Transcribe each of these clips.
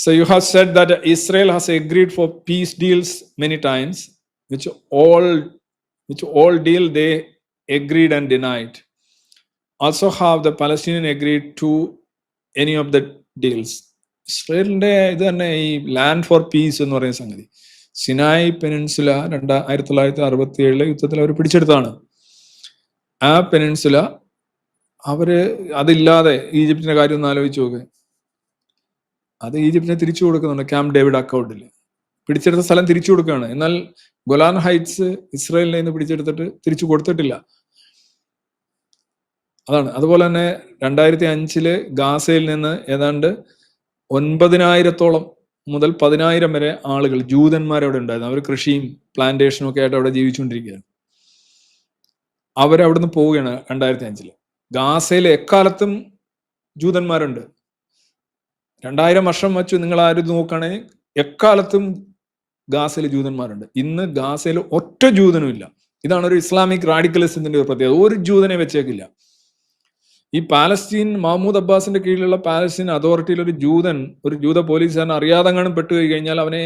So you have said that Israel has agreed for peace deals many times, which all deal they agreed and denied. Also have the Palestinian agreed to any of the deals? ഇസ്രയേലിന്റെ ഇത് തന്നെ ഈ land four piece എന്ന് പറയുന്ന സംഗതി, Sinai peninsula 1967 യുദ്ധത്തിൽ അവർ പിടിച്ചെടുത്താണ്. ആ peninsula അവര് അതില്ലാതെ ഈജിപ്തിന്റെ കാര്യം ഒന്ന് ആലോചിച്ച് നോക്ക്. അത് ഈജിപ്തിനെ തിരിച്ചു കൊടുക്കുന്നുണ്ട്. ക്യാമ്പ് ഡേവിഡ് അക്കൗണ്ടിൽ പിടിച്ചെടുത്ത സ്ഥലം തിരിച്ചു കൊടുക്കുകയാണ്. എന്നാൽ ഗൊലാൻ ഹൈറ്റ്സ് ഇസ്രയേലിനെ നിന്ന് പിടിച്ചെടുത്തിട്ട് തിരിച്ചു കൊടുത്തിട്ടില്ല. അതാണ്. അതുപോലെ തന്നെ 2005 ഗാസയിൽ നിന്ന് ഏതാണ്ട് 9,000 മുതൽ 10,000 വരെ ആളുകൾ, ജൂതന്മാർ അവിടെ ഉണ്ടായിരുന്നു. അവർ കൃഷിയും പ്ലാന്റേഷനും ഒക്കെ ആയിട്ട് അവിടെ ജീവിച്ചുകൊണ്ടിരിക്കുകയാണ്. അവരവിടുന്ന് പോവുകയാണ് 2005. ഗാസയിൽ എക്കാലത്തും ജൂതന്മാരുണ്ട്. 2000 വർഷം വച്ചു നിങ്ങൾ ആരും നോക്കുകയാണെങ്കിൽ എക്കാലത്തും ഗാസയിൽ ജൂതന്മാരുണ്ട്. ഇന്ന് ഗാസയിൽ ഒറ്റ ജൂതനും ഇല്ല. ഇതാണ് ഒരു ഇസ്ലാമിക് റാഡിക്കലിസത്തിന്റെ ഒരു പ്രത്യേകത. ഒരു ജൂതനെ വെച്ചേക്കില്ല. ഈ പാലസ്തീൻ, മഹ്മൂദ് അബ്ബാസിന്റെ കീഴിലുള്ള പാലസ്തീൻ അതോറിറ്റിയിൽ ഒരു ജൂത പോലീസുകാരൻ അറിയാതെങ്ങാനും പെട്ടുപോയി കഴിഞ്ഞാൽ അവനെ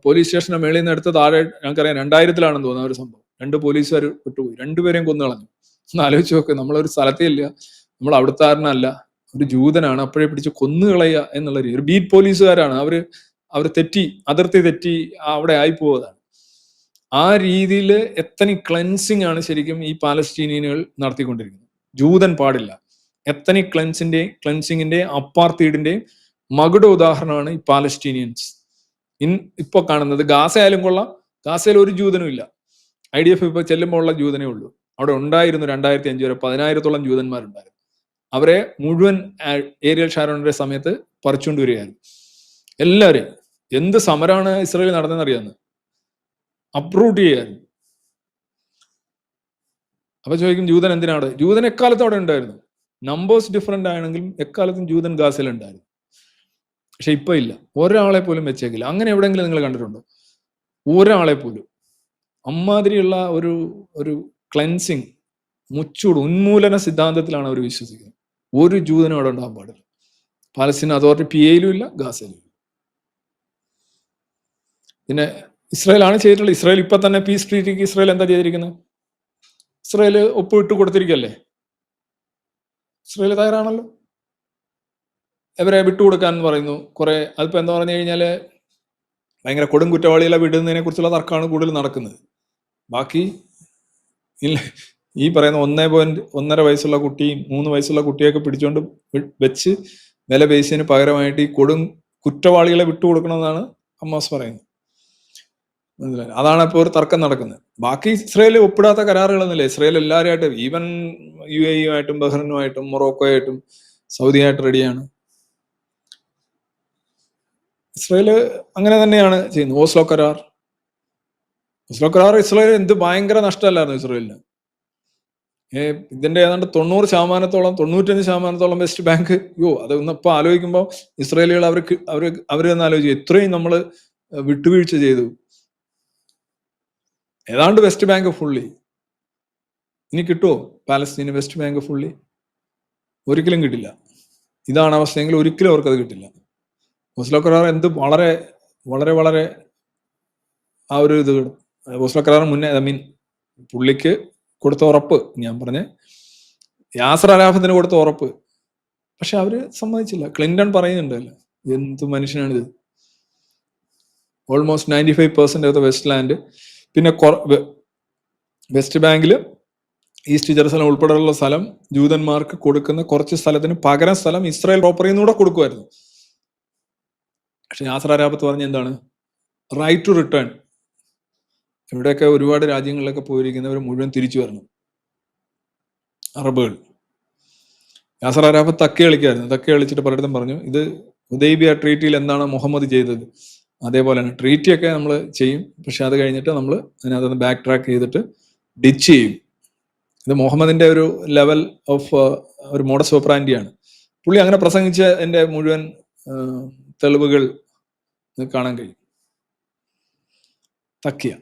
പോലീസ് സ്റ്റേഷന്റെ മേളിൽ നിന്ന് എടുത്ത് താഴെ, ഞങ്ങൾക്കറിയാം 2000 തോന്നുന്ന ഒരു സംഭവം, 2 പോലീസുകാർ പെട്ടുപോയി, 2 പേരെയും കൊന്നു കളഞ്ഞു. ഒന്ന് ആലോചിച്ച് നോക്ക്. നമ്മളൊരു സ്ഥലത്തേ ഇല്ല, നമ്മൾ അവിടുത്താരനല്ല, ഒരു ജൂതനാണ്, അപ്പോഴേ പിടിച്ച് കൊന്നുകളയുക എന്നുള്ള രീതി. ഒരു ബീറ്റ് പോലീസുകാരാണ് അവർ തെറ്റി, അതിർത്തി തെറ്റി അവിടെ ആയിപ്പോയതാണ്. ആ രീതിയിൽ എത്തനിക് ക്ലെൻസിങ് ആണ് ശരിക്കും ഈ പാലസ്തീനിയനുകൾ നടത്തിക്കൊണ്ടിരിക്കുന്നത്. ജൂതൻ പാടില്ല. എത്തനിക് ക്ലെൻസിങ്ങിന്റെ അപ്പാർത്തീഡിന്റെ മകുട ഉദാഹരണമാണ് ഈ പാലസ്തീനിയൻസ്. ഇപ്പൊ കാണുന്നത് ഗാസ ആയാലും കൊള്ളാം. ഗാസയിൽ ഒരു ജൂതനും ഇല്ല. IDF ഇപ്പൊ ചെല്ലുമ്പോൾ ഉള്ള ജൂതനേ ഉള്ളൂ. അവിടെ ഉണ്ടായിരുന്നു 2005 വരെ 10,000 ജൂതന്മാരുണ്ടായിരുന്നു. അവരെ മുഴുവൻ ഏരിയൽ ഷാരോണിന്റെ സമയത്ത് പറിച്ചുകൊണ്ട് വരികയായിരുന്നു. എല്ലാവരെയും. എന്ത് സമരമാണ് ഇസ്രായേൽ നടന്നതെന്നറിയാന്ന്, അപ്രൂട്ട് ചെയ്യായിരുന്നു. അപ്പൊ ചോദിക്കും ജൂതൻ എന്തിനാണ്? ജൂതൻ എക്കാലത്തും അവിടെ ഉണ്ടായിരുന്നു. നമ്പേഴ്സ് ഡിഫറെന്റ് ആണെങ്കിലും എക്കാലത്തും ജൂതൻ ഗാസയിൽ ഉണ്ടായിരുന്നു. പക്ഷെ ഇപ്പൊ ഇല്ല. ഒരാളെ പോലും വെച്ചേക്കില്ല. അങ്ങനെ എവിടെയെങ്കിലും നിങ്ങൾ കണ്ടിട്ടുണ്ടോ? ഒരാളെ പോലും. അമ്മാതിരിയുള്ള ഒരു ക്ലെൻസിങ്, മുച്ചൂട്, ഉന്മൂലന സിദ്ധാന്തത്തിലാണ് അവർ വിശ്വസിക്കുന്നത്. ഒരു ജൂതനും അവിടെ ഉണ്ടാകാൻ പാടില്ല. പാലസ്തീൻ അതോറിറ്റി PA-യിലും ഇല്ല, ഗാസയിലും ഇല്ല. പിന്നെ ഇസ്രായേലാണ് ചെയ്തിട്ടുള്ളത്. ഇസ്രായേൽ ഇപ്പൊ തന്നെ പീസ് ട്രീറ്റിക്ക് ഇസ്രായേൽ എന്താ ചെയ്തിരിക്കുന്നത്? ഇസ്രായേൽ ഒപ്പിട്ട് കൊടുത്തിരിക്കല്ലേ? ഇസ്രായേൽ തയ്യാറാണല്ലോ. ഇവരെ വിട്ടുകൊടുക്കാൻ പറയുന്നു കുറെ. അതിപ്പോ എന്താ പറഞ്ഞു കഴിഞ്ഞാല് ഭയങ്കര കൊടും കുറ്റവാളികളെ വിടുന്നതിനെ കുറിച്ചുള്ള തർക്കമാണ് കൂടുതൽ നടക്കുന്നത്. ബാക്കി ഈ പറയുന്ന 1.5 വയസ്സുള്ള കുട്ടിയും 3 വയസ്സുള്ള കുട്ടിയൊക്കെ പിടിച്ചുകൊണ്ട് വെച്ച് വില പേശിയതിന് പകരമായിട്ട് ഈ കൊടും കുറ്റവാളികളെ വിട്ടുകൊടുക്കണമെന്നാണ് ഹമാസ് പറയുന്നത്. അതാണ് ഇപ്പോൾ ഒരു തർക്കം നടക്കുന്നത്. ബാക്കി ഇസ്രായേൽ ഒപ്പിടാത്ത കരാറുകളൊന്നുമില്ല. ഇസ്രായേൽ എല്ലാവരുമായിട്ടും, ഈവൻ UAE-യുമായിട്ടും ബഹ്റിനുമായിട്ടും മൊറോക്കോയായിട്ടും സൗദിയായിട്ട് റെഡിയാണ്. ഇസ്രായേൽ അങ്ങനെ തന്നെയാണ് ചെയ്യുന്നത്. ഓസ്ലോ കരാർ ഇസ്രായേൽ എന്ത് ഭയങ്കര നഷ്ടമല്ലായിരുന്നു ഇസ്രായേലിന്. ഇതിന്റെ ഏതാണ്ട് 95% വെസ്റ്റ് ബാങ്ക്. അതൊന്നും ഇപ്പൊ ആലോചിക്കുമ്പോൾ ഇസ്രായേലികൾ അവർ തന്നെ ആലോചിക്കും, എത്രയും നമ്മൾ വിട്ടുവീഴ്ച ചെയ്തു. ഏതാണ്ട് വെസ്റ്റ് ബാങ്ക് ഫുള്ളി. ഇനി കിട്ടുമോ പാലസ്തീന് വെസ്റ്റ് ബാങ്ക് ഫുള്ളി? ഒരിക്കലും കിട്ടില്ല. ഇതാണ് അവസ്ഥയെങ്കിൽ ഒരിക്കലും അവർക്കത് കിട്ടില്ല. ഓസ്ലോ കരാർ എന്ത് വളരെ വളരെ വളരെ ആ ഒരു ഇത് ഓസ്ലോ കരാർ മുന്നേ പുള്ളിക്ക് കൊടുത്ത ഉറപ്പ്, ഞാൻ പറഞ്ഞ യാസർ അറാഫത്തിന് കൊടുത്ത ഉറപ്പ്, പക്ഷെ അവര് സമ്മതിച്ചില്ല. ക്ലിന്റൺ പറയുന്നുണ്ടല്ലോ, എന്ത് മനുഷ്യനാണിത്. Almost 95% of the west land, പിന്നെ വെസ്റ്റ് ബാങ്കിൽ ഈസ്റ്റ് ജെറുസലം ഉൾപ്പെടെയുള്ള സ്ഥലം ജൂതന്മാർക്ക് കൊടുക്കുന്ന കുറച്ച് സ്ഥലത്തിന് പകരം സ്ഥലം ഇസ്രായേൽ പ്രോപ്പറിൽ നിന്നൂടെ കൊടുക്കുമായിരുന്നു. പക്ഷെ യാസർ അറാഫത്ത് പറഞ്ഞ എന്താണ്? Right to return. ഇവിടെയൊക്കെ ഒരുപാട് രാജ്യങ്ങളിലൊക്കെ പോയിരിക്കുന്നവർ മുഴുവൻ തിരിച്ചു വരണം, അറബുകൾ. യാസർ അറാഫത്ത് തക്കി കളിക്കായിരുന്നു. തക്കി കളിച്ചിട്ട് പലയിടത്തും പറഞ്ഞു, ഇത് ഹുദൈബിയ ട്രീറ്റിയിൽ എന്താണ് മുഹമ്മദ് ചെയ്തത് അതേപോലെയാണ്. ട്രീറ്റിയൊക്കെ നമ്മൾ ചെയ്യും, പക്ഷെ അത് കഴിഞ്ഞിട്ട് നമ്മൾ അതിനകത്ത് ബാക്ക് ട്രാക്ക് ചെയ്തിട്ട് ഡിച്ച് ചെയ്യും. ഇത് മുഹമ്മദിന്റെ ഒരു ലെവൽ ഓഫ് ഒരു മോഡസ് ഓപ്പറാൻഡിയാണ്. പുള്ളി അങ്ങനെ പ്രസംഗിച്ച എൻ്റെ മുഴുവൻ തെളിവുകൾ കാണാൻ കഴിയും. തക്കിയ